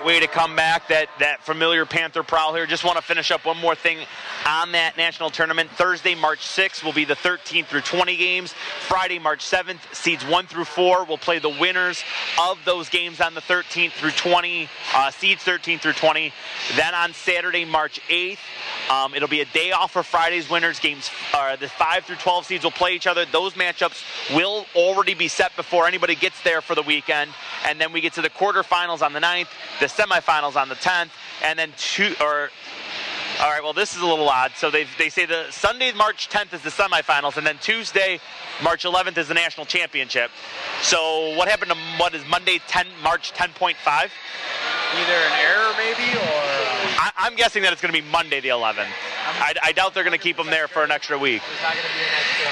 great way to come back, that familiar Panther prowl here. Just want to finish up one more thing on that national tournament. Thursday, March 6th will be the 13 through 20 games. Friday, March 7th, seeds 1 through 4 will play the winners of those games on the 13th through 20, seeds 13 through 20. Then on Saturday, March 8th, it'll be a day off for Friday's winners. Games, the 5 through 12 seeds will play each other. Those matchups will already be set before anybody gets there for the weekend. And then we get to the quarterfinals on the 9th, the semifinals on the 10th, and then all right, well, this is a little odd. So they say the Sunday, March 10th is the semifinals, and then Tuesday, March 11th is the national championship. So what happened to Monday, March 10.5? Either an error maybe, or... I'm guessing that it's going to be Monday the 11th. I doubt they're going to keep them there for an extra week. There's not going to be an extra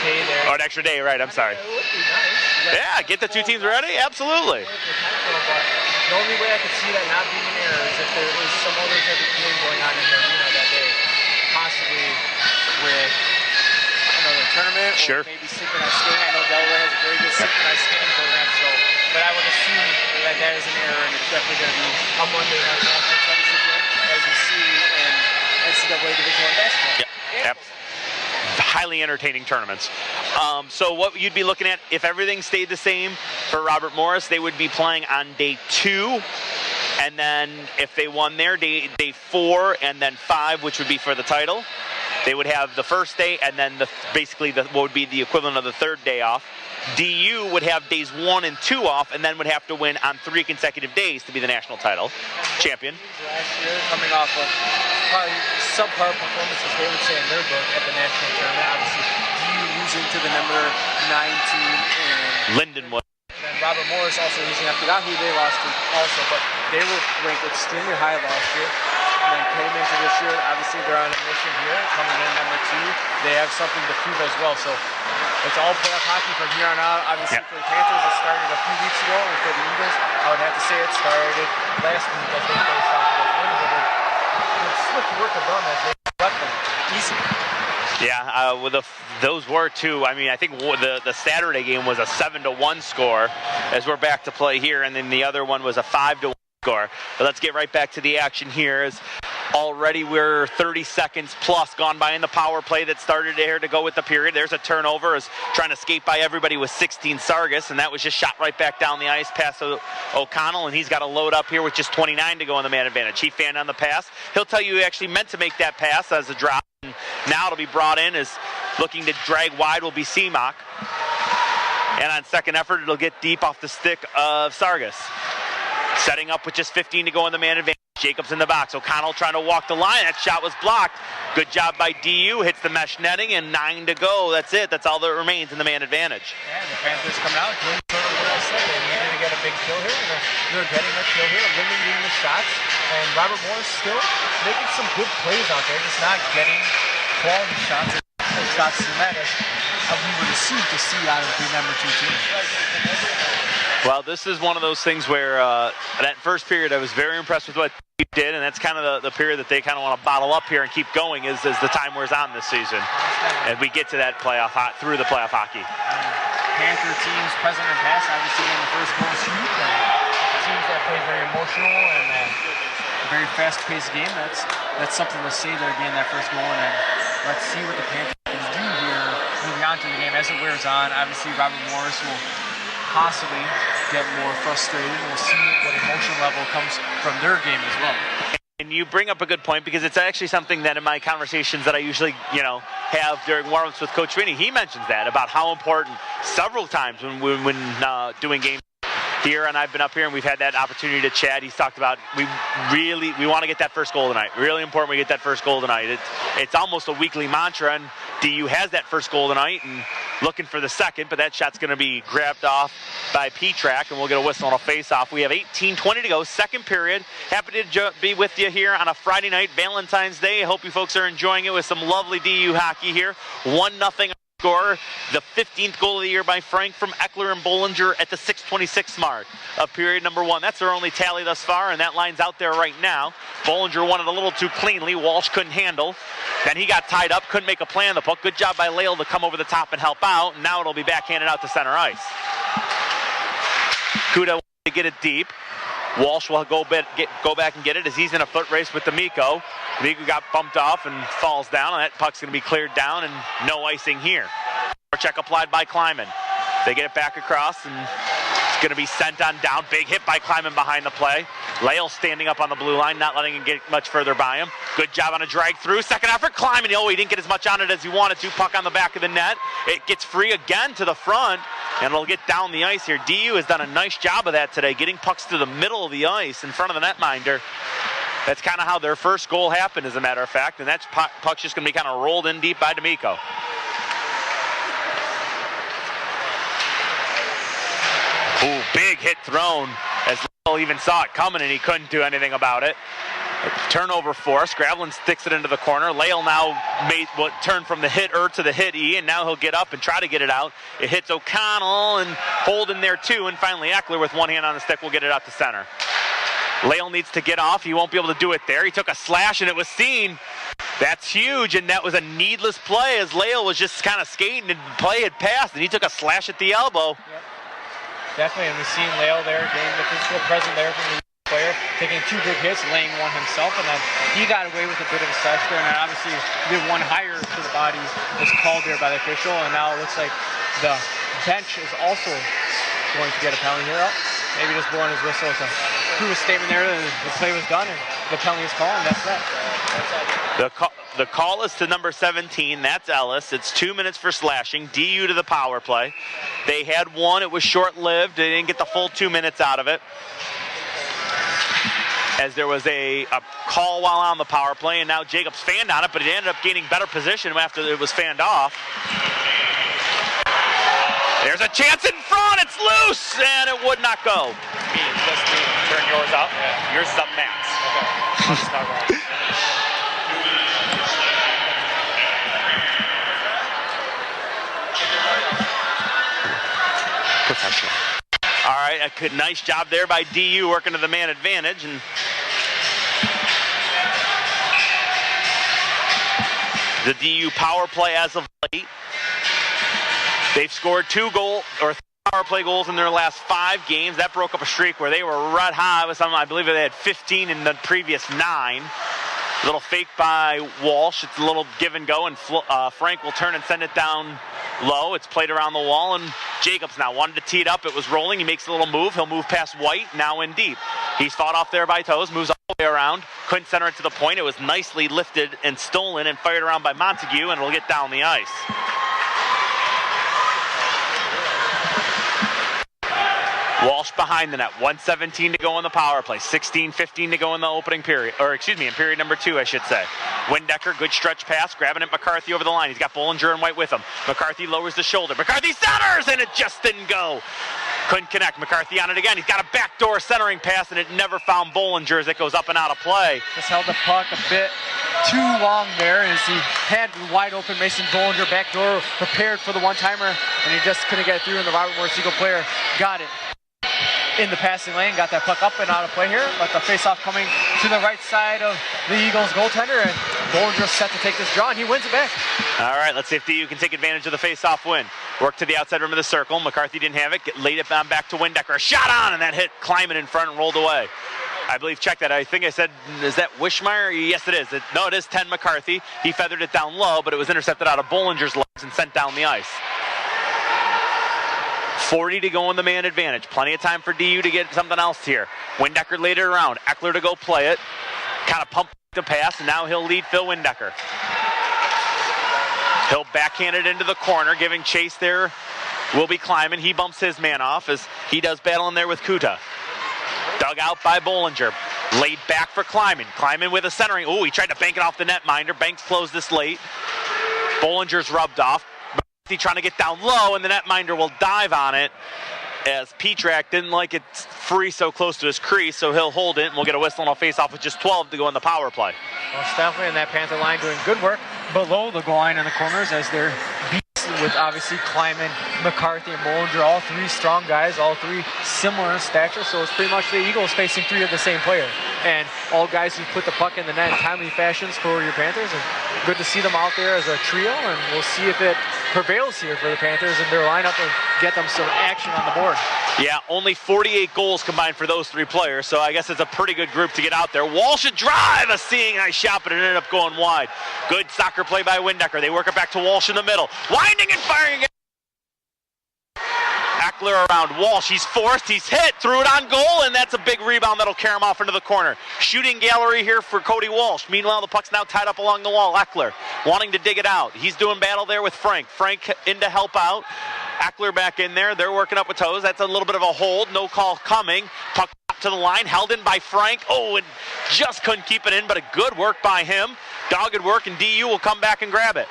day there. Oh, an extra day, right, I'm sorry. It would be nice. Yeah, get the two teams ready, absolutely. The only way I could see that not being an error is if there is some other type of game going on in the arena that day, possibly with another tournament, sure, or maybe synchronized skating. I know Delaware has a very good synchronized skating program, so, but I would assume that that is an error, and it's definitely going to be a Monday night national championship game, as we see in NCAA Division I basketball. Yep. Highly entertaining tournaments. So what you'd be looking at, if everything stayed the same for Robert Morris, they would be playing on day 2, and then if they won their day 4 and then 5, which would be for the title, they would have the first day and then what would be the equivalent of the third day off. DU would have days 1 and 2 off, and then would have to win on 3 consecutive days to be the national title champion. Last year, coming off of probably subpar performances, they would say in their book at the national tournament. Obviously, DU losing to the number 9 team in Lindenwood. And then Robert Morris also losing. I forgot who they lost to also, but they were ranked extremely high last year. And then came into this year, obviously they're on a mission here, coming in number 2. They have something to prove as well. So it's all playoff hockey from here on out. Obviously for the Panthers, it started a few weeks ago, and for the Eagles, I would have to say it started last week as they faced off against Lindenwood. Good swift work of them as they swept them easily. Yeah, those were two. I mean, I think the Saturday game was a 7-1 score as we're back to play here, and then the other one was a 5-1 score. But let's get right back to the action here. As already we're 30 seconds plus gone by in the power play that started here to go with the period. There's a turnover, as trying to skate by everybody with 16 Sargis, and that was just shot right back down the ice past O'Connell, and he's got to load up here with just 29 to go on the man advantage. He fanned on the pass. He'll tell you he actually meant to make that pass as a drop. Now it'll be brought in, as looking to drag wide will be Seamock. And on second effort, it'll get deep off the stick of Sargis. Setting up with just 15 to go on the man advantage. Jacobs in the box. O'Connell trying to walk the line. That shot was blocked. Good job by DU. Hits the mesh netting, and 9 to go. That's it. That's all that remains in the man advantage. Yeah, the Panthers coming out doing sort of what I said. They needed to get a big kill here, and they're getting a kill here, limiting the shots. And Robert Morris still making some good plays out there, just not getting quality shots. Shots to the net, as we would assume to see out of the number 2 team. Well, this is one of those things where that first period I was very impressed with what he did, and that's kind of the period that they kind of want to bottle up here and keep going as the time wears on this season. And we get to that through the playoff hockey. Panther teams present and past, obviously in the first goal is huge. Teams that play very emotional and a very fast-paced game. That's something to say there again, that first goal. And let's see what the Panthers do here moving on to the game as it wears on. Obviously, Robert Morris will possibly get more frustrated. We'll see what emotion level comes from their game as well. And you bring up a good point, because it's actually something that in my conversations that I usually, have during warm-ups with Coach Finney, he mentions that about how important several times when doing games here, and I've been up here and we've had that opportunity to chat. He's talked about we want to get that first goal tonight. Really important we get that first goal tonight. It's almost a weekly mantra, and DU has that first goal tonight and looking for the second, but that shot's going to be grabbed off by Petrak, and we'll get a whistle on a face-off. We have 18:20 to go, second period. Happy to be with you here on a Friday night, Valentine's Day. I hope you folks are enjoying it with some lovely DU hockey here. 1-0 score. The 15th goal of the year by Frank from Eckler and Bollinger at the 6:26 mark of period number 1. That's their only tally thus far, and that line's out there right now. Bollinger won it a little too cleanly. Walsh couldn't handle. Then he got tied up, couldn't make a play on the puck. Good job by Lale to come over the top and help out. And now it'll be backhanded out to center ice. Kuda to get it deep. Walsh will go back and get it as he's in a foot race with D'Amico. D'Amico got bumped off and falls down, and that puck's going to be cleared down, and no icing here. Check applied by Kleiman. They get it back across, and it's going to be sent on down. Big hit by Kleiman behind the play. Lale standing up on the blue line, not letting him get much further by him. Good job on a drag through. Second effort, Kleiman. Oh, he didn't get as much on it as he wanted to. Puck on the back of the net. It gets free again to the front, and it'll get down the ice here. DU has done a nice job of that today, getting pucks to the middle of the ice in front of the netminder. That's kind of how their first goal happened, as a matter of fact, and that puck's just going to be kind of rolled in deep by D'Amico. Ooh, big hit thrown as Lale even saw it coming and he couldn't do anything about it. Turnover force. Gravelin sticks it into the corner. Lale now made what turned from the hit-er to the hit-e, and now he'll get up and try to get it out. It hits O'Connell and Holden there too, and finally Eckler with one hand on the stick will get it out to center. Lale needs to get off. He won't be able to do it there. He took a slash and it was seen. That's huge, and that was a needless play as Lale was just kind of skating and the play had passed, and he took a slash at the elbow. Yep. Definitely, and we've seen Lale there getting the physical presence there from the player, taking two big hits, laying one himself, and then he got away with a bit of a slash there, and then obviously the one higher to the body was called there by the official, and now it looks like the bench is also going to get a penalty here. Maybe just blowing his whistle to prove a statement there that the play was done and the penalty is called, and that's that. The call is to number 17. That's Ellis. It's 2 minutes for slashing. DU to the power play. They had one. It was short-lived. They didn't get the full 2 minutes out of it, as there was a call while on the power play, and now Jacobs fanned on it, but he ended up gaining better position after it was fanned off. There's a chance in front. It's loose, and it would not go. Just turn yours out. Yeah. Yours is up max. Okay. That's not wrong. Professional. All right, a good, nice job there by DU working to the man advantage, and the DU power play as of late. They've scored 3 power play goals in their last 5 games. That broke up a streak where they were red high with something. I believe they had 15 in the previous 9. A little fake by Walsh. It's a little give and go, and Frank will turn and send it down low. It's played around the wall, and Jacobs now wanted to tee it up. It was rolling. He makes a little move. He'll move past White, now in deep. He's fought off there by Toes, moves all the way around. Couldn't center it to the point. It was nicely lifted and stolen and fired around by Montague, and it'll get down the ice. Walsh behind the net, 1:17 to go in the power play, 16:15 to go in the opening period, or excuse me, in period number 2, I should say. Windecker, good stretch pass, grabbing it McCarthy over the line. He's got Bollinger and White with him. McCarthy lowers the shoulder. McCarthy centers, and it just didn't go. Couldn't connect. McCarthy on it again. He's got a backdoor centering pass, and it never found Bollinger as it goes up and out of play. Just held the puck a bit too long there as he had wide open Mason Bollinger backdoor prepared for the one-timer, and he just couldn't get it through, and the Robert Morris Eagle player got it in the passing lane, got that puck up and out of play here, but the face-off coming to the right side of the Eagles goaltender, and Bollinger set to take this draw, and he wins it back. All right, let's see if DU can take advantage of the face-off win. Work to the outside rim of the circle. McCarthy didn't have it, laid it down back to Windecker. A shot on, and that hit Kleiman in front and rolled away. I believe, check that. I think I said, is that Wishmeyer? Yes, it is. No, it is 10 McCarthy. He feathered it down low, but it was intercepted out of Bollinger's legs and sent down the ice. 40 to go in the man advantage. Plenty of time for DU to get something else here. Windecker laid it around. Eckler to go play it. Kind of pump the pass, and now he'll lead Phil Windecker. He'll backhand it into the corner, giving chase there will be Kleiman. He bumps his man off as he does battle in there with Kuta. Dug out by Bollinger. Laid back for Kleiman. Kleiman with a centering. Ooh, he tried to bank it off the netminder. Banks closed this late. Bollinger's rubbed off. Trying to get down low, and the netminder will dive on it as Petrak didn't like it free so close to his crease, so he'll hold it, and we'll get a whistle and a face-off with just 12 to go in the power play. Well, Stefan and that Panther line doing good work below the goal line in the corners as they're beastly with obviously Kleiman, McCarthy, and Bollinger, all three strong guys, all three similar in stature. So it's pretty much the Eagles facing three of the same player. And all guys who put the puck in the net in timely fashions for your Panthers. And good to see them out there as a trio, and we'll see if it prevails here for the Panthers in their lineup and get them some action on the board. Yeah, only 48 goals combined for those three players, so I guess it's a pretty good group to get out there. Walsh a drive, a seeing eye shot, but it ended up going wide. Good soccer play by Windecker. They work it back to Walsh in the middle. Winding and firing again. Eckler around Walsh. He's forced, he's hit, threw it on goal, and that's a big rebound that'll carry him off into the corner. Shooting gallery here for Cody Walsh. Meanwhile, the puck's now tied up along the wall. Eckler wanting to dig it out. He's doing battle there with Frank. Frank in to help out. Eckler back in there. They're working up with toes. That's a little bit of a hold. No call coming. Puck to the line. Held in by Frank. Oh, and just couldn't keep it in, but a good work by him. Dogged work, and DU will come back and grab it.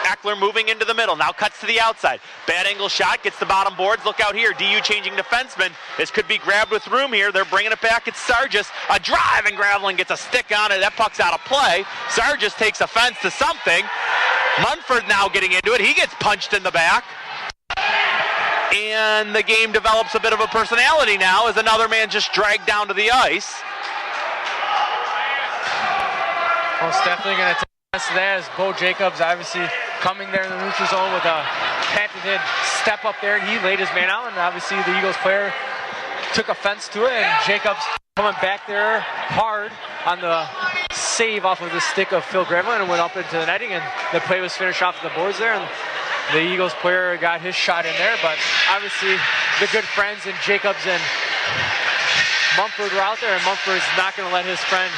Eckler moving into the middle. Now cuts to the outside. Bad angle shot. Gets the bottom boards. Look out here. DU changing defenseman. This could be grabbed with room here. They're bringing it back. It's Sargis. A drive, and Graveline gets a stick on it. That puck's out of play. Sargis takes offense to something. Munford now getting into it. He gets punched in the back. And the game develops a bit of a personality now as another man just dragged down to the ice. Most definitely going to test that as Bo Jacobs obviously coming there in the neutral zone with a patented step up there, and he laid his man out, and obviously the Eagles player took offense to it, and Jacobs coming back there hard on the save off of the stick of Phil Graveline and went up into the netting, and the play was finished off the boards there, and the Eagles player got his shot in there, but obviously the good friends and Jacobs and Mumford were out there, and Mumford's not going to let his friend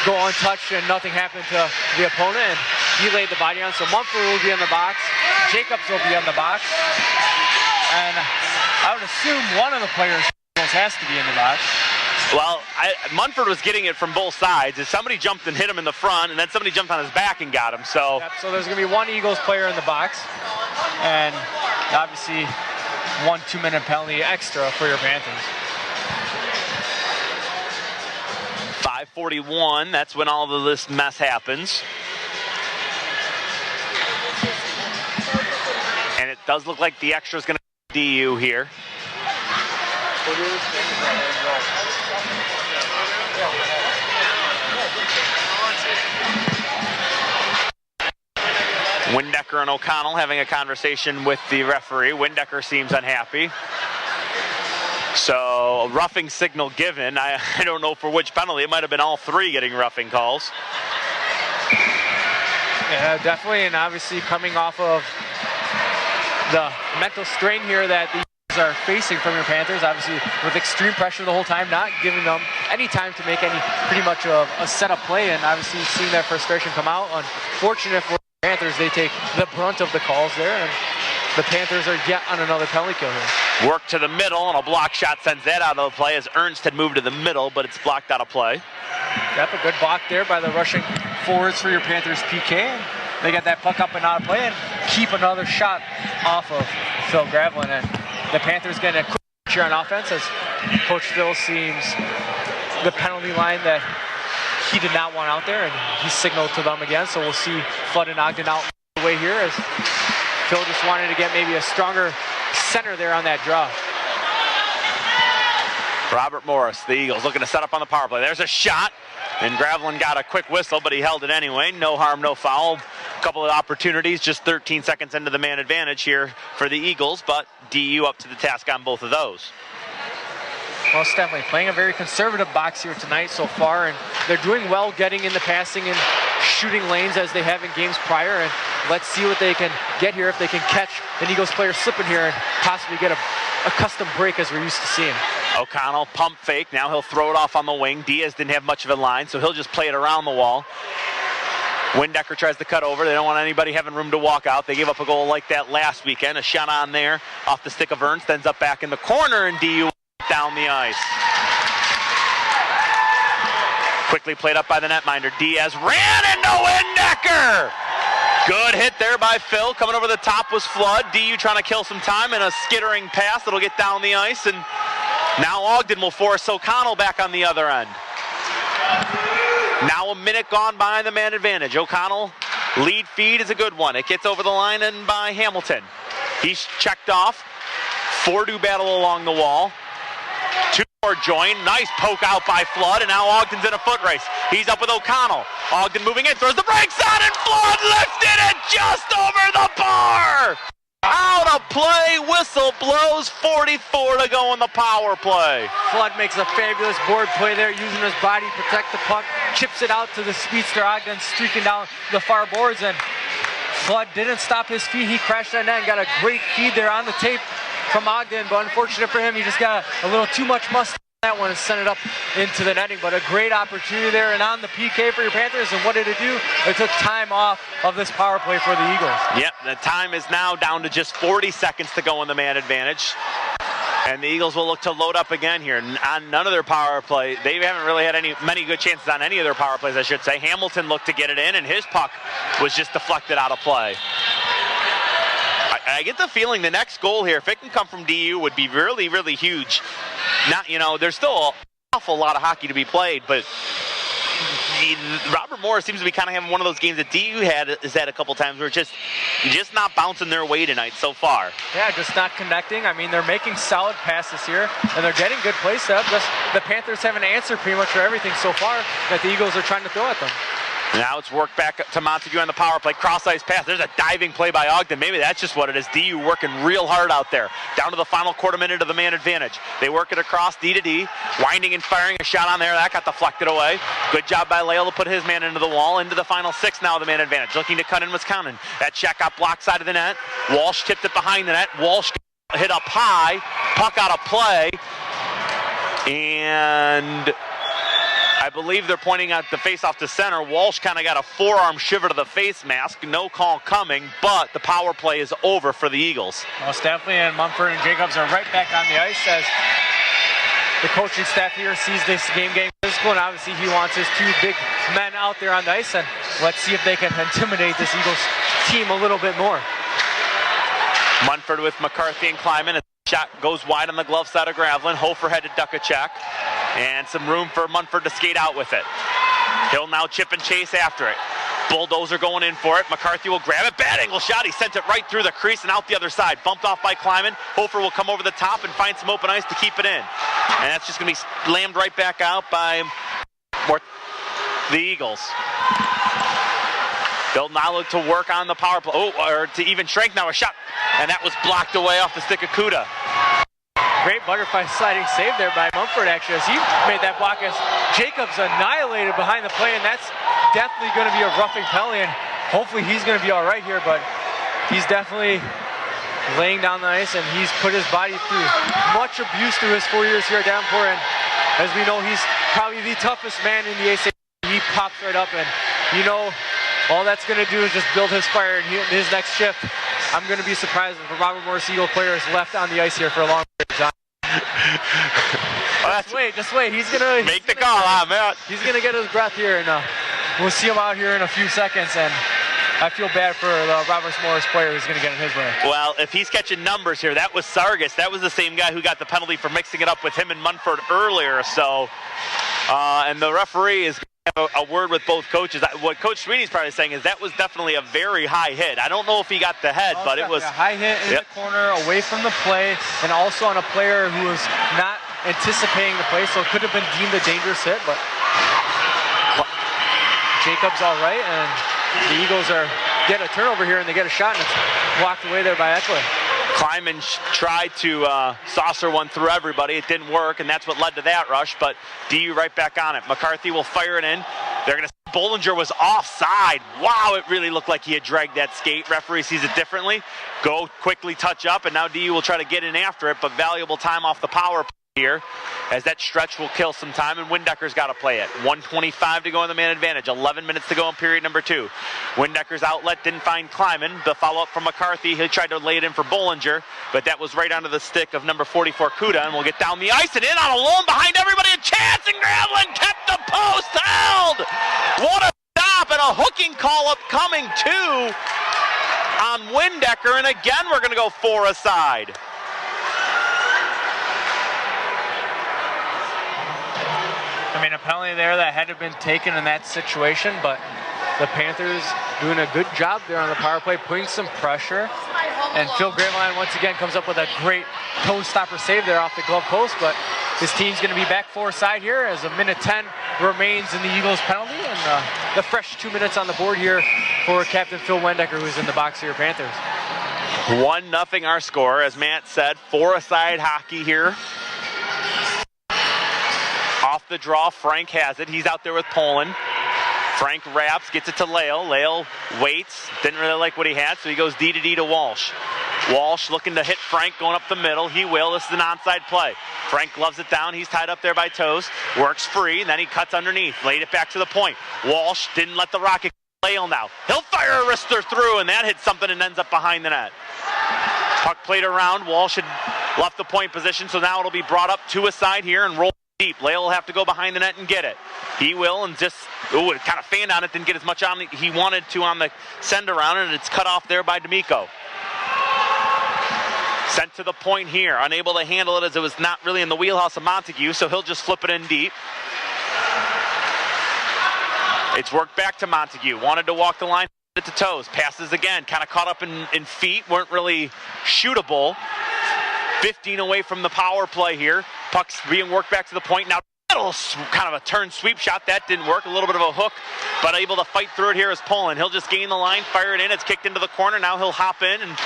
go untouched and nothing happened to the opponent, and he laid the body on. So Mumford will be in the box, Jacobs will be in the box, and I would assume one of the players has to be in the box. Well, Munford was getting it from both sides. As somebody jumped and hit him in the front, and then somebody jumped on his back and got him. So, yep, so there's going to be one Eagles player in the box, and obviously 1 2-minute penalty extra for your Panthers. 5:41. That's when all of this mess happens. And it does look like the extra is going to be DU here. Windecker and O'Connell having a conversation with the referee. Windecker seems unhappy. So a roughing signal given. I don't know for which penalty. It might have been all three getting roughing calls. Yeah, definitely, and obviously coming off of the mental strain here that the Eagles are facing from your Panthers, obviously with extreme pressure the whole time, not giving them any time to make any pretty much of a setup play, and obviously seeing that frustration come out. Unfortunate for Panthers, they take the brunt of the calls there, and the Panthers are yet on another penalty kill here. Work to the middle, and a block shot sends that out of play as Ernst had moved to the middle, but it's blocked out of play. Yep, a good block there by the rushing forwards for your Panthers PK. They get that puck up and out of play and keep another shot off of Phil Graveline. And the Panthers getting a quick cheer on offense as Coach Phil seems the penalty line that he did not want out there, and he signaled to them again. So we'll see Flood and Ogden out the way here as Phil just wanted to get maybe a stronger center there on that draw. Robert Morris, the Eagles, looking to set up on the power play. There's a shot, and Graveline got a quick whistle, but he held it anyway. No harm, no foul. A couple of opportunities, just 13 seconds into the man advantage here for the Eagles, but DU up to the task on both of those. Most definitely playing a very conservative box here tonight so far, and they're doing well getting in the passing and shooting lanes as they have in games prior, and let's see what they can get here if they can catch an Eagles player slipping here and possibly get a custom break as we're used to seeing. O'Connell pump fake, now he'll throw it off on the wing. Diaz didn't have much of a line, so he'll just play it around the wall. Windecker tries to cut over. They don't want anybody having room to walk out. They gave up a goal like that last weekend. A shot on there off the stick of Ernst, ends up back in the corner, and DU down the ice. Quickly played up by the netminder. Diaz ran into Windecker. Good hit there by Phil. Coming over the top was Flood. DU trying to kill some time in a skittering pass that'll get down the ice, and now Ogden will force O'Connell back on the other end. Now a minute gone by the man advantage. O'Connell Lead feed is a good one. It gets over the line and by Hamilton. He's checked off. 4-2 battle along the wall. 2 more join. Nice poke out by Flood, and now Ogden's in a foot race. He's up with O'Connell. Ogden moving in, throws the brakes on, and Flood lifted it just over the bar! Out of play, whistle blows, 44 to go in the power play. Flood makes a fabulous board play there, using his body to protect the puck, chips it out to the speedster Ogden, streaking down the far boards, and Flood didn't stop his feet. He crashed that net and got a great feed there on the tape from Ogden, but unfortunate for him, he just got a little too much mustard on that one and sent it up into the netting. But a great opportunity there, and on the PK for your Panthers, and what did it do? It took time off of this power play for the Eagles. Yep, the time is now down to just 40 seconds to go in the man advantage. And the Eagles will look to load up again here. On none of their power play, they haven't really had many good chances on any of their power plays, I should say. Hamilton looked to get it in, and his puck was just deflected out of play. I get the feeling the next goal here, if it can come from DU, would be really, really huge. Not, there's still an awful lot of hockey to be played, but Robert Morris seems to be kind of having one of those games that DU had a couple times where just not bouncing their way tonight so far. Yeah, just not connecting. I mean, they're making solid passes here, and they're getting good play set up. Just the Panthers have an answer pretty much for everything so far that the Eagles are trying to throw at them. Now it's worked back to Montague on the power play. Cross-ice pass. There's a diving play by Ogden. Maybe that's just what it is. DU working real hard out there. Down to the final quarter minute of the man advantage. They work it across D to D. Winding and firing a shot on there. That got deflected away. Good job by Lael to put his man into the wall. Into the final 6 now of the man advantage. Looking to cut in Wisconsin. That check got blocked side of the net. Walsh tipped it behind the net. Walsh hit up high. Puck out of play. And I believe they're pointing out the face-off to center. Walsh kind of got a forearm shiver to the face mask. No call coming, but the power play is over for the Eagles. Most definitely, and Mumford and Jacobs are right back on the ice as the coaching staff here sees this game getting physical, and obviously he wants his 2 big men out there on the ice, and let's see if they can intimidate this Eagles team a little bit more. Munford with McCarthy and Kleiman. Shot goes wide on the glove side of Gravelin. Hofer had to duck a check. And some room for Munford to skate out with it. He'll now chip and chase after it. Bulldozer going in for it. McCarthy will grab it. Bad angle shot. He sent it right through the crease and out the other side. Bumped off by Kleiman. Hofer will come over the top and find some open ice to keep it in. And that's just going to be slammed right back out by the Eagles. They'll now look to work on the power play. Or to even strength now. A shot. And that was blocked away off the stick of Kuda. Great butterfly sliding save there by Mumford, actually, as he made that block as Jacobs annihilated behind the play, and that's definitely going to be a roughing penalty, and hopefully he's going to be all right here, but he's definitely laying down the ice, and he's put his body through much abuse through his 4 years here at Davenport, and as we know, he's probably the toughest man in the ACHA. He pops right up, and all that's going to do is just build his fire in his next shift. I'm going to be surprised if a Robert Morris Eagle player is left on the ice here for a long period of time. Just wait. He's going to make the call out, man. He's going to get his breath here, and we'll see him out here in a few seconds. And I feel bad for the Robert Morris player who's going to get in his way. Well, if he's catching numbers here, that was Sargis. That was the same guy who got the penalty for mixing it up with him and Munford earlier. So, and the referee is a word with both coaches. What Coach Sweeney's probably saying is that was definitely a very high hit. I don't know if he got the head, but it was a high hit in the corner, away from the play, and also on a player who was not anticipating the play, so it could have been deemed a dangerous hit, but Jacobs all right, and the Eagles get a turnover here, and they get a shot, and it's blocked away there by Eckler. Kleiman tried to saucer one through everybody. It didn't work, and that's what led to that rush, but DU right back on it. McCarthy will fire it in. They're going to say Bollinger was offside. Wow, it really looked like he had dragged that skate. Referee sees it differently. Go quickly touch up, and now DU will try to get in after it, but valuable time off the power play here, as that stretch will kill some time, and Windecker's got to play it. 1:25 to go in the man advantage. 11 minutes to go in period number 2. Windecker's outlet didn't find Kleiman. The follow-up from McCarthy. He tried to lay it in for Bollinger, but that was right onto the stick of number 44, Kuda, and we'll get down the ice and in on a lone behind everybody. A chance, and Gravelin kept the post held. What a stop, and a hooking call up coming too on Windecker, and again we're going to go 4 aside. I mean, a penalty there that had to have been taken in that situation, but the Panthers doing a good job there on the power play, putting some pressure. And Phil Graveline once again comes up with a great toe stopper save there off the glove post, but this team's going to be back 4 side here as a minute 10 remains in the Eagles penalty, and the fresh 2 minutes on the board here for Captain Phil Wendecker, who's in the box here, Panthers. 1-0 our score, as Matt said, 4-a-side hockey here. Off the draw, Frank has it. He's out there with Poland. Frank wraps, gets it to Lale. Lale waits, didn't really like what he had, so he goes D to Walsh. Walsh looking to hit Frank going up the middle. He will. This is an onside play. Frank gloves it down. He's tied up there by Toes. Works free, and then he cuts underneath. Laid it back to the point. Walsh didn't let the Rocket Lale now. He'll fire a wrister through, and that hits something and ends up behind the net. Puck played around. Walsh had left the point position, so now it'll be brought up 2-a-side here and roll deep. Lale will have to go behind the net and get it. He will, and just it kind of fanned on it, didn't get as much on it he wanted to on the send around, and it's cut off there by D'Amico. Sent to the point here, unable to handle it as it was not really in the wheelhouse of Montague, so he'll just flip it in deep. It's worked back to Montague. Wanted to walk the line, it to Toes. Passes again, kind of caught up in feet, weren't really shootable. 15 away from the power play here. Puck's being worked back to the point. Now, kind of a turn sweep shot. That didn't work. A little bit of a hook, but able to fight through it here is Poland. He'll just gain the line, fire it in. It's kicked into the corner. Now he'll hop in and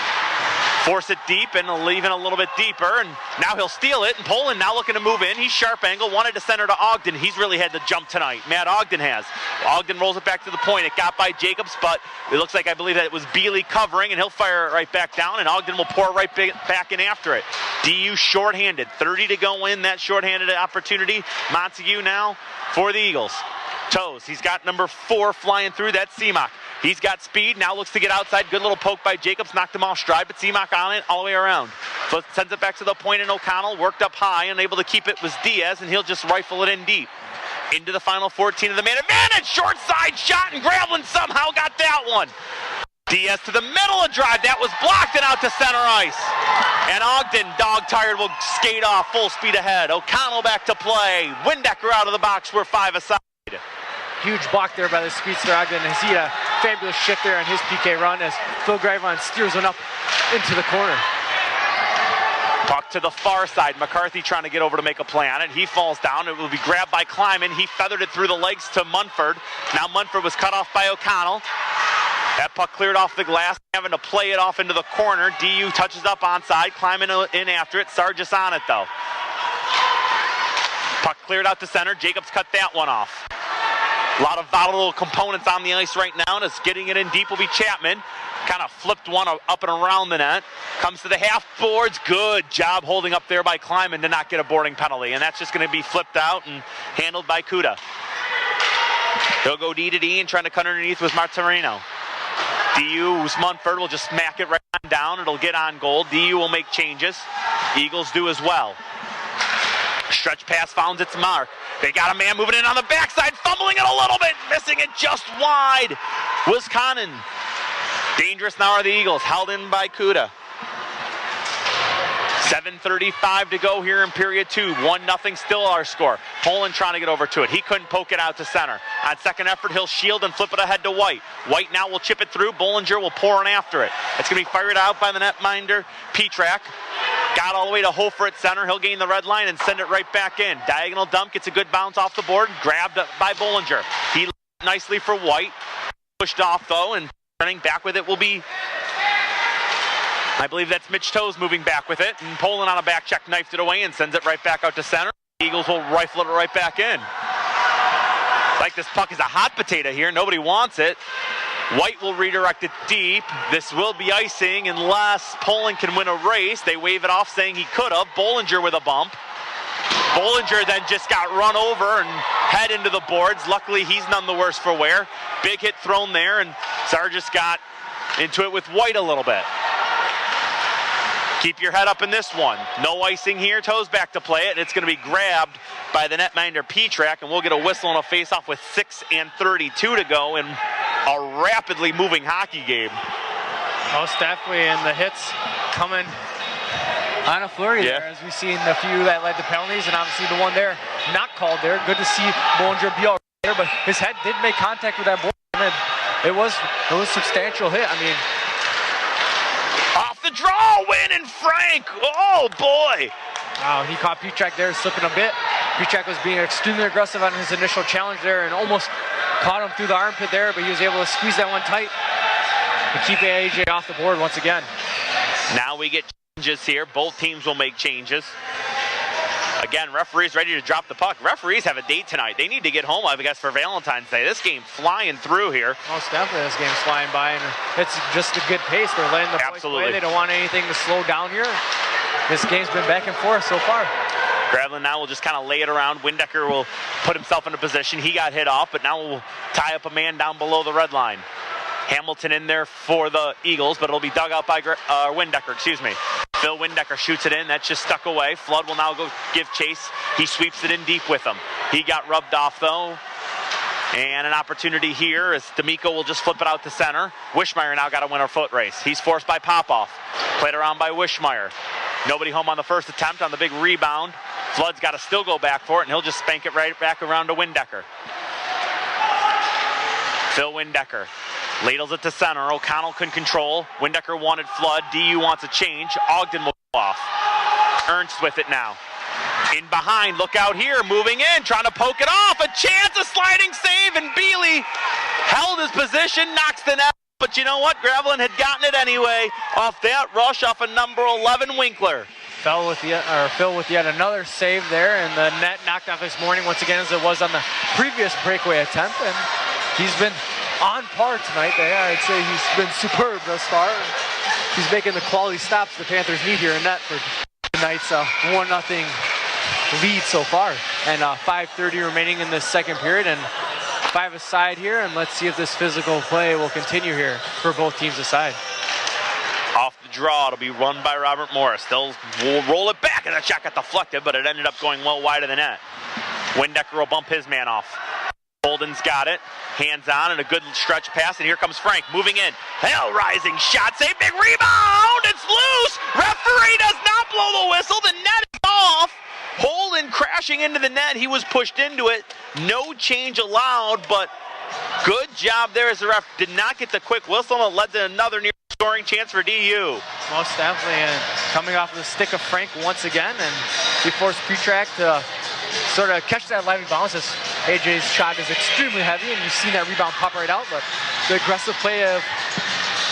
force it deep and leave it a little bit deeper. And now he'll steal it. And Poland now looking to move in. He's sharp angle. Wanted to send her to Ogden. He's really had to jump tonight. Matt Ogden has. Ogden rolls it back to the point. It got by Jacobs, but it looks like I believe that it was Bealey covering, and he'll fire it right back down, and Ogden will pour right back in after it. DU shorthanded. 30 to go in that shorthanded opportunity. Montague now for the Eagles. Toes. He's got number 4 flying through. That's Seamock. He's got speed, now looks to get outside. Good little poke by Jacobs, knocked him off stride, but Seamock on it all the way around. So it sends it back to the point, and O'Connell worked up high, and able to keep it was Diaz, and he'll just rifle it in deep. Into the final 14 of the man advantage, short side shot, and Graveline somehow got that one. Diaz to the middle of drive, that was blocked and out to center ice. And Ogden, dog tired, will skate off full speed ahead. O'Connell back to play. Wendecker out of the box, we're 5-a-side. Huge block there by the speedster Ogden, as he had a fabulous shift there on his PK run as Phil Graveline steers one up into the corner. Puck to the far side. McCarthy trying to get over to make a play on it. He falls down. It will be grabbed by Kleiman. He feathered it through the legs to Munford. Now Munford was cut off by O'Connell. That puck cleared off the glass, having to play it off into the corner. DU touches up onside. Kleiman in after it. Sargis on it though. Puck cleared out to center. Jacobs cut that one off. A lot of volatile components on the ice right now, and it's getting it in deep will be Chapman. Kind of flipped one up and around the net. Comes to the half boards. Good job holding up there by Kleiman to not get a boarding penalty, and that's just going to be flipped out and handled by Kuda. He'll go D to D and trying to cut underneath with Martirino. DU's Munford will just smack it right on down. It'll get on goal. DU will make changes. Eagles do as well. Stretch pass found its mark. They got a man moving in on the backside, fumbling it a little bit, missing it just wide. Wisconsin. Dangerous now are the Eagles, held in by Kuda. 7:35 to go here in period 2. 1-0 still our score. Poland trying to get over to it. He couldn't poke it out to center. On second effort, he'll shield and flip it ahead to White. White now will chip it through. Bollinger will pour in after it. It's going to be fired out by the netminder, Petrak. Got all the way to Hofer at center. He'll gain the red line and send it right back in. Diagonal dump, gets a good bounce off the board. Grabbed by Bollinger. He nicely for White. Pushed off though, and running back with it will be, I believe that's Mitch Toes moving back with it. And Poland on a back check knifed it away and sends it right back out to center. The Eagles will rifle it right back in. Like this puck is a hot potato here. Nobody wants it. White will redirect it deep. This will be icing unless Poland can win a race. They wave it off saying he could have. Bollinger with a bump. Bollinger then just got run over and head into the boards. Luckily, he's none the worse for wear. Big hit thrown there, and Sargis got into it with White a little bit. Keep your head up in this one. No icing here. Toes back to play it, and it's going to be grabbed by the netminder Petrak, and we'll get a whistle and a face-off with 6:32 to go in a rapidly moving hockey game. Most definitely, and the hits coming on a flurry there, as we've seen the few that led to penalties, and obviously the one there not called there. Good to see Bollinger be all right there, but his head did make contact with that board, and then it was a substantial hit. I mean, off the draw, Wynn and Frank. Oh boy. Wow, he caught Petrak there slipping a bit. Petrak was being extremely aggressive on his initial challenge there and almost caught him through the armpit there, but he was able to squeeze that one tight and keep AJ off the board once again. Now we get changes here. Both teams will make changes. Again, referees ready to drop the puck. Referees have a date tonight. They need to get home, I guess, for Valentine's Day. This game flying through here. Most definitely, this game's flying by, and it's just a good pace. They're letting the boys play. They don't want anything to slow down here. This game's been back and forth so far. Gravelin now will just kind of lay it around. Windecker will put himself in a position. He got hit off, but now we'll tie up a man down below the red line. Hamilton in there for the Eagles, but it'll be dug out by Windecker, excuse me. Phil Windecker shoots it in. That's just stuck away. Flood will now go give chase. He sweeps it in deep with him. He got rubbed off, though. And an opportunity here as D'Amico will just flip it out to center. Wishmeyer now got to win a foot race. He's forced by Popoff. Played around by Wishmeyer. Nobody home on the first attempt on the big rebound. Flood's got to still go back for it, and he'll just spank it right back around to Windecker. Phil Windecker ladles it to center. O'Connell can control. Windecker wanted Flood. DU wants a change. Ogden will go off. Ernst with it now. In behind, look out here, moving in, trying to poke it off. A chance, a sliding save, and Bealey held his position, knocks the net. But you know what? Gravelin had gotten it anyway off that rush off of number 11, Winkler. Phil with yet another save there, and the net knocked off this morning once again as it was on the previous breakaway attempt. And he's been on par tonight. I'd say he's been superb thus far. He's making the quality stops the Panthers need here in net for tonight's 1-0 lead so far. And 5:30 remaining in the second period, and 5 aside here, and let's see if this physical play will continue here for both teams aside. Off the draw, it'll be run by Robert Morris. They'll roll it back, and that shot got deflected, but it ended up going well wide of the net. Windecker will bump his man off. Holden's got it, hands on, and a good stretch pass, and here comes Frank moving in. Hell, rising shot, save, big rebound, it's loose! Referee does not blow the whistle, the net is off! Holden crashing into the net, he was pushed into it, no change allowed, but good job there as the ref did not get the quick whistle, and it led to another near scoring chance for DU. Most definitely, and coming off of the stick of Frank once again, and he forced Petrak to sort of catch that live bounce as AJ's shot is extremely heavy, and you've seen that rebound pop right out, but the aggressive play of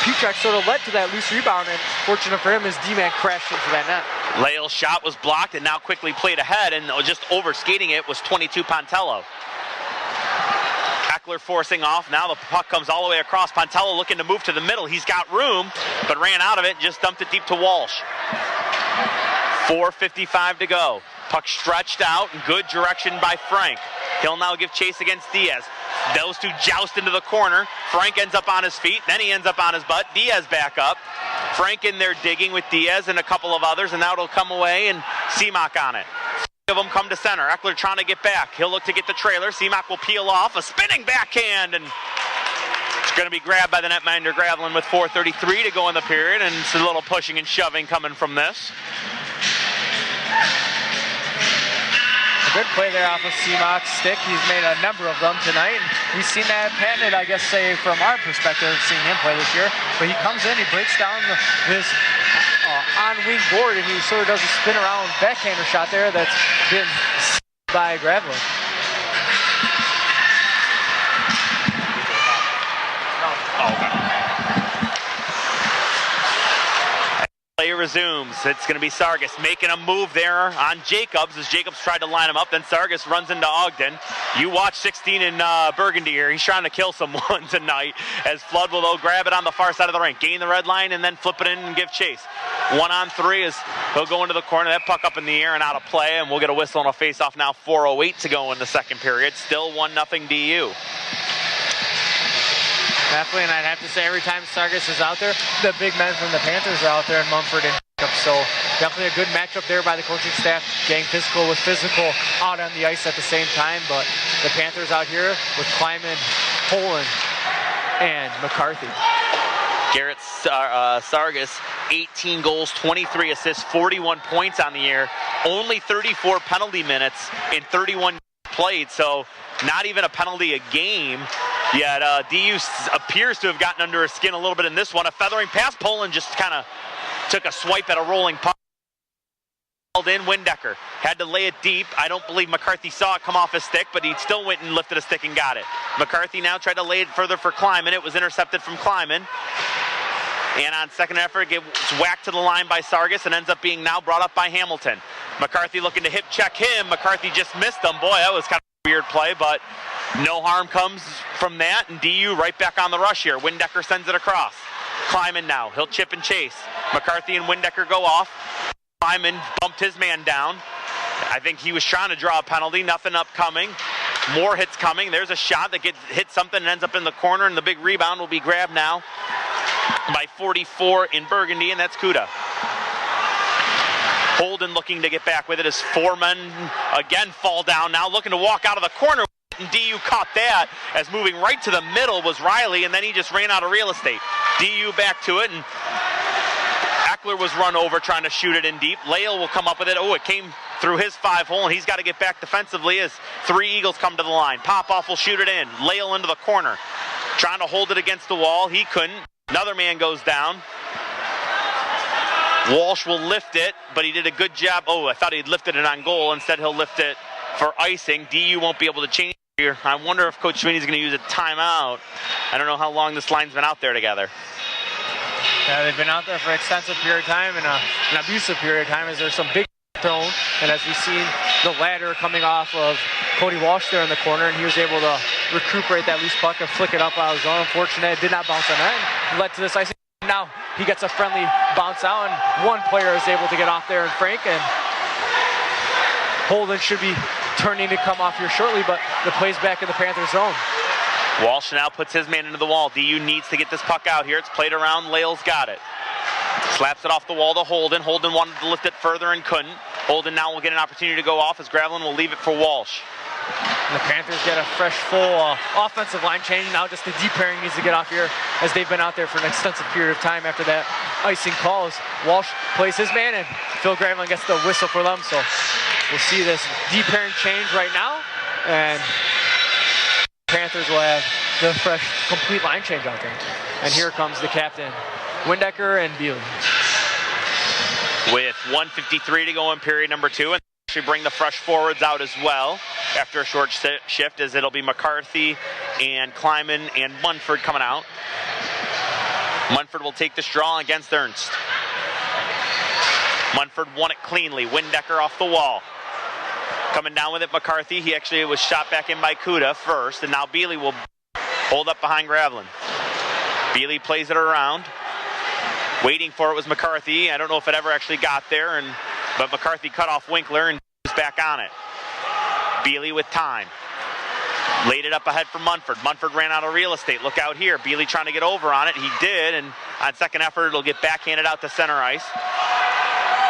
Petrak sort of led to that loose rebound, and fortunate for him, his D-man crashed into that net. Lael's shot was blocked and now quickly played ahead, and just overskating it was 22 Pontello. Eckler forcing off. Now the puck comes all the way across. Pontello looking to move to the middle. He's got room, but ran out of it and just dumped it deep to Walsh. 4:55 to go. Puck stretched out and good direction by Frank. He'll now give chase against Diaz. Those two joust into the corner. Frank ends up on his feet, then he ends up on his butt. Diaz back up. Frank in there digging with Diaz and a couple of others, and now it'll come away and Seamock on it. Of them come to center. Eckler trying to get back. He'll look to get the trailer. Seamock will peel off. A spinning backhand, and it's going to be grabbed by the netminder Gravelin with 4:33 to go in the period, and it's a little pushing and shoving coming from this. A good play there off of Seamock's stick. He's made a number of them tonight. We've seen that patented, I guess, say from our perspective, seeing him play this year. But he comes in, he breaks down this on-wing board, and he sort of does a spin-around backhander shot there that's been by Gravelin. Play resumes. It's going to be Sargis making a move there on Jacobs as Jacobs tried to line him up. Then Sargis runs into Ogden. You watch 16 in Burgundy here. He's trying to kill someone tonight as Flood will, though, grab it on the far side of the rink. Gain the red line and then flip it in and give chase. 1-on-3 as he'll go into the corner. That puck up in the air and out of play, and we'll get a whistle and a face-off now. 4:08 to go in the second period. Still 1-0 DU. Definitely, and I'd have to say every time Sargis is out there, the big men from the Panthers are out there in Mumford and Jacobs. So definitely a good matchup there by the coaching staff, getting physical with physical out on the ice at the same time. But the Panthers out here with Kleiman, Poland, and McCarthy. Garrett Sargis, 18 goals, 23 assists, 41 points on the year, only 34 penalty minutes in 31 played. So not even a penalty a game. Yet DU appears to have gotten under his skin a little bit in this one. A feathering pass. Poland just kind of took a swipe at a rolling puck. In Windecker had to lay it deep. I don't believe McCarthy saw it come off his stick, but he still went and lifted a stick and got it. McCarthy now tried to lay it further for Kleiman. It was intercepted from Kleiman. And on second effort, it gets whacked to the line by Sargis and ends up being now brought up by Hamilton. McCarthy looking to hip check him. McCarthy just missed him. Boy, that was kind of a weird play, but no harm comes from that. And DU right back on the rush here. Windecker sends it across. Kleiman now. He'll chip and chase. McCarthy and Windecker go off. Kleiman bumped his man down. I think he was trying to draw a penalty. Nothing upcoming. More hits coming. There's a shot that gets hit something and ends up in the corner, and the big rebound will be grabbed now by 44 in Burgundy, and that's Kuda. Holden looking to get back with it as 4 men again fall down. Now looking to walk out of the corner. And DU caught that as moving right to the middle was Riley, and then he just ran out of real estate. DU back to it, and Eckler was run over trying to shoot it in deep. Lael will come up with it. Oh, it came through his 5-hole, and he's got to get back defensively as 3 Eagles come to the line. Popoff will shoot it in. Lael into the corner. Trying to hold it against the wall. He couldn't. Another man goes down. Walsh will lift it, but he did a good job. Oh, I thought he'd lifted it on goal. Instead, he'll lift it for icing. DU won't be able to change here. I wonder if Coach Sweeney's going to use a timeout. I don't know how long this line's been out there together. Yeah, they've been out there for an extensive period of time and an abusive period of time as there's some big thrown. And as we've seen the ladder coming off of Cody Walsh there in the corner, and he was able to recuperate that loose puck and flick it up out of his zone. Unfortunately, it did not bounce on that and led to this icing. Now he gets a friendly bounce out, and one player is able to get off there, and Frank, and Holden should be turning to come off here shortly, but the play's back in the Panthers zone. Walsh now puts his man into the wall. DU needs to get this puck out here. It's played around. Lael's got it. Slaps it off the wall to Holden. Holden wanted to lift it further and couldn't. Holden now will get an opportunity to go off as Gravelin will leave it for Walsh. And the Panthers get a fresh, full offensive line change. Now just the deep pairing needs to get off here as they've been out there for an extensive period of time after that icing calls. Walsh plays his man, and Phil Gravelin gets the whistle for them. So we'll see this deep pairing change right now, and Panthers will have the fresh, complete line change out there. And here comes the captain, Windecker and Bealey. With 1:53 to go in period number 2, and actually bring the fresh forwards out as well after a short shift, as it'll be McCarthy and Kleiman and Munford coming out. Munford will take this draw against Ernst. Munford won it cleanly. Windecker off the wall. Coming down with it, McCarthy. He actually was shot back in by Kuda first, and now Bealey will hold up behind Gravelin. Bealey plays it around. Waiting for it was McCarthy. I don't know if it ever actually got there, but McCarthy cut off Winkler and was back on it. Bealey with time. Laid it up ahead for Munford. Munford ran out of real estate. Look out here. Bealey trying to get over on it. He did, and on second effort, it'll get backhanded out to center ice.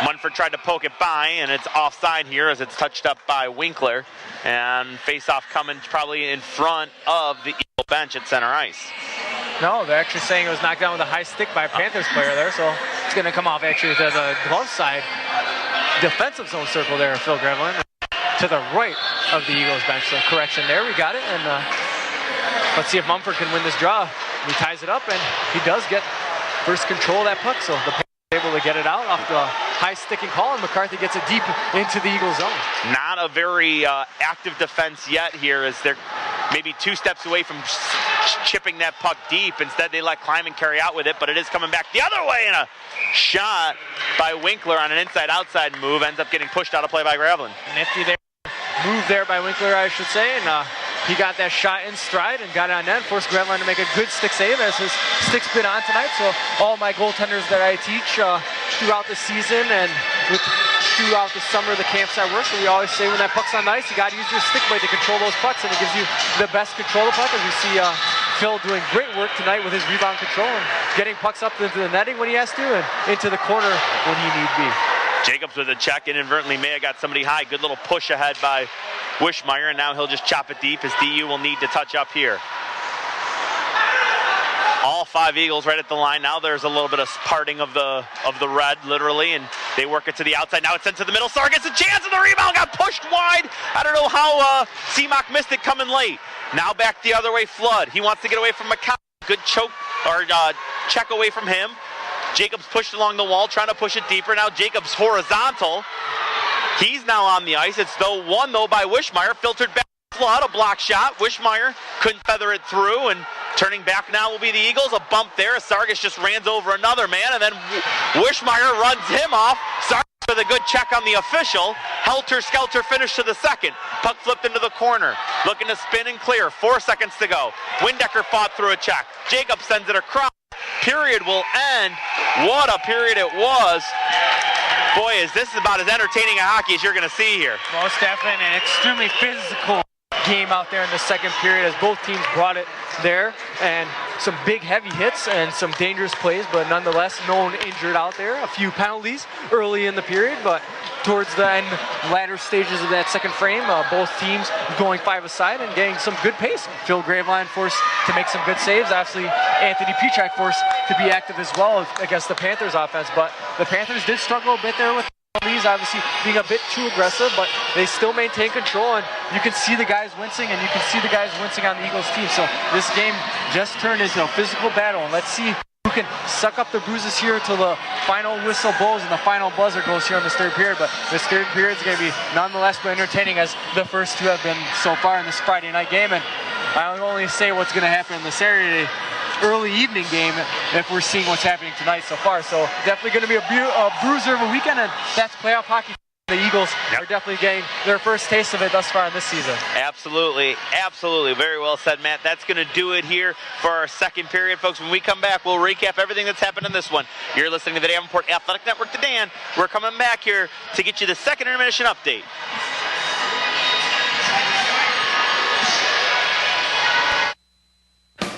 Munford tried to poke it by, and it's offside here as it's touched up by Winkler. And face-off coming probably in front of the Eagle bench at center ice. No, they're actually saying it was knocked down with a high stick by a Panthers player there, so it's going to come off actually to the glove side. Defensive zone circle there, Phil Gravelin, to the right of the Eagles bench. So correction there, we got it, and let's see if Mumford can win this draw. He ties it up, and he does get first control of that puck, so the Panthers are able to get it out off the high sticking call, and McCarthy gets it deep into the Eagles zone. Not a very active defense yet here, as they're maybe 2 steps away from chipping that puck deep. Instead, they let Kleiman carry out with it, but it is coming back the other way, and a shot by Winkler on an inside-outside move ends up getting pushed out of play by Gravelin. Nifty there, move there by Winkler, I should say, and he got that shot in stride and got it on net, forced Gravelin to make a good stick save as his stick's been on tonight. So all my goaltenders that I teach throughout the season and throughout the summer, the camps I work, so we always say when that puck's on the ice, you got to use your stick blade to control those pucks, and it gives you the best control of the puck. As we see Phil doing great work tonight with his rebound control and getting pucks up into the netting when he has to and into the corner when he need be. Jacobs with a check, inadvertently may have got somebody high. Good little push ahead by Wishmeyer, and now he'll just chop it deep as DU will need to touch up here. all 5 Eagles right at the line. Now there's a little bit of parting of the red, literally, and they work it to the outside. Now it's sent to the middle. Sar gets a chance, and the rebound got pushed wide. I don't know how Seamock missed it coming late. Now back the other way, Flood. He wants to get away from McCown. Good choke or check away from him. Jacobs pushed along the wall, trying to push it deeper. Now Jacobs horizontal. He's now on the ice. It's won though by Wishmeyer. Filtered back to Flood, a block shot. Wishmeyer couldn't feather it through, and turning back now will be the Eagles. A bump there. Sargis just ran over another man, and then Wishmeyer runs him off. Sargis with a good check on the official. Helter-skelter finish to the second. Puck flipped into the corner. Looking to spin and clear. 4 seconds to go. Windecker fought through a check. Jacobs sends it across. Period will end. What a period it was. Boy, is this about as entertaining a hockey as you're going to see here. Most definitely an extremely physical game out there in the second period as both teams brought it there, and some big heavy hits and some dangerous plays, but nonetheless no one injured out there. A few penalties early in the period, but towards the end, latter stages of that second frame, both teams going 5-a-side and getting some good pace. Phil Graveline forced to make some good saves. Obviously, Anthony Petrak forced to be active as well against the Panthers offense, but the Panthers did struggle a bit there with penalties, obviously being a bit too aggressive, but they still maintain control, and you can see the guys wincing, and you can see the guys wincing on the Eagles team. So this game just turned into a physical battle, and let's see who can suck up the bruises here until the final whistle blows and the final buzzer goes here in this third period. But this third period is going to be nonetheless entertaining as the first two have been so far in this Friday night game, and I will only say what's going to happen in the Saturday early evening game if we're seeing what's happening tonight so far. So definitely going to be a bruiser of a weekend, and that's playoff hockey. The Eagles are definitely getting their first taste of it thus far in this season. Absolutely, absolutely. Very well said, Matt. That's going to do it here for our second period, folks. When we come back, we'll recap everything that's happened in this one. You're listening to the Davenport Athletic Network, to Dan. We're coming back here to get you the second intermission update.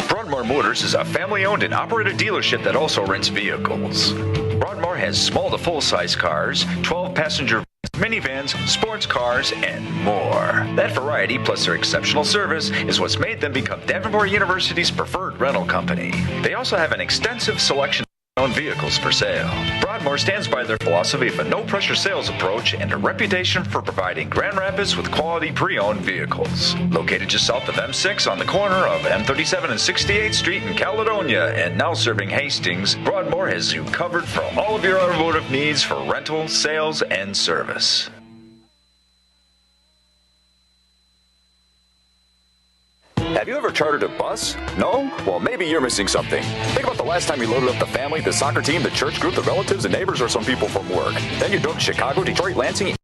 Broadmoor Motors is a family-owned and operated dealership that also rents vehicles. Broadmoor has small to full-size cars, 12-passenger minivans, sports cars, and more. That variety, plus their exceptional service, is what's made them become Davenport University's preferred rental company. They also have an extensive selection of own vehicles for sale. Broadmoor stands by their philosophy of a no-pressure sales approach and a reputation for providing Grand Rapids with quality pre-owned vehicles. Located just south of M6 on the corner of M37 and 68th Street in Caledonia, and now serving Hastings, Broadmoor has you covered for all of your automotive needs for rental, sales, and service. Have you ever chartered a bus? No? Well, maybe you're missing something. Think about the last time you loaded up the family, the soccer team, the church group, the relatives, the neighbors, or some people from work. Then you drove to Chicago, Detroit, Lansing,